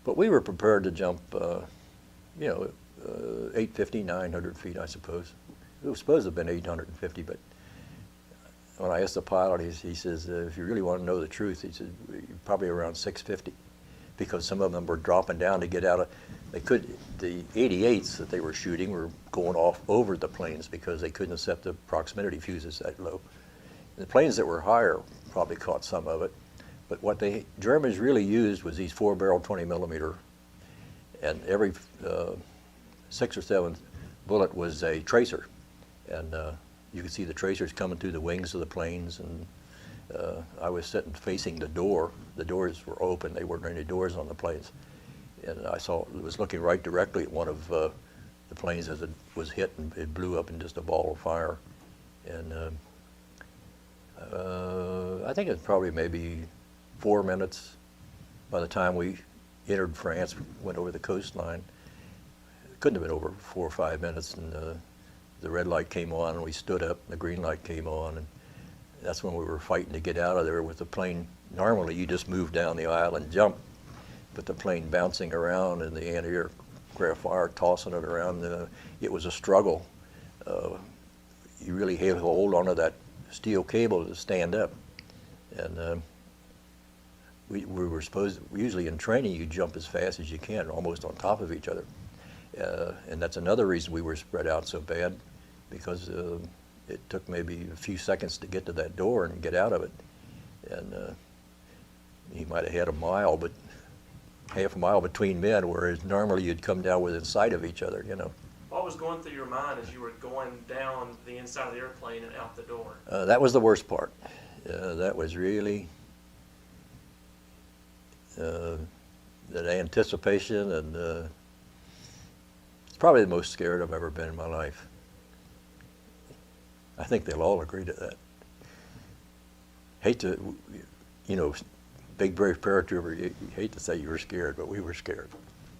But we were prepared to jump, you know, 850, 900 feet, I suppose. It was supposed to have been 850, but when I asked the pilot, he says, if you really want to know the truth, he said, probably around 650, because some of them were dropping down to get out of, the 88s that they were shooting were going off over the planes because they couldn't set the proximity fuses that low. The planes that were higher probably caught some of it, but what the Germans really used was these 4-barrel 20 millimeter, and every 6 or 7 bullet was a tracer, and you could see the tracers coming through the wings of the planes, and I was sitting facing the door. The doors were open. There weren't any doors on the planes, and I was looking right directly at one of the planes as it was hit, and it blew up in just a ball of fire. And I think it was probably maybe 4 minutes by the time we entered France, went over the coastline. It couldn't have been over 4 or 5 minutes, and the red light came on, and we stood up, and the green light came on, and that's when we were fighting to get out of there with the plane. Normally, you just move down the aisle and jump, but the plane bouncing around and the anti-aircraft fire tossing it around, it was a struggle. You really had to hold onto that steel cable to stand up. And we were supposed, usually in training, you jump as fast as you can, almost on top of each other. And that's another reason we were spread out so bad, because it took maybe a few seconds to get to that door and get out of it. And he might have had a mile, but half a mile between men, whereas normally you'd come down within sight of each other, you know. What was going through your mind as you were going down the inside of the airplane and out the door? That was the worst part. That was really that anticipation, and it's probably the most scared I've ever been in my life. I think they'll all agree to that. Hate to, you know, big brave paratrooper, you hate to say you were scared, but we were scared.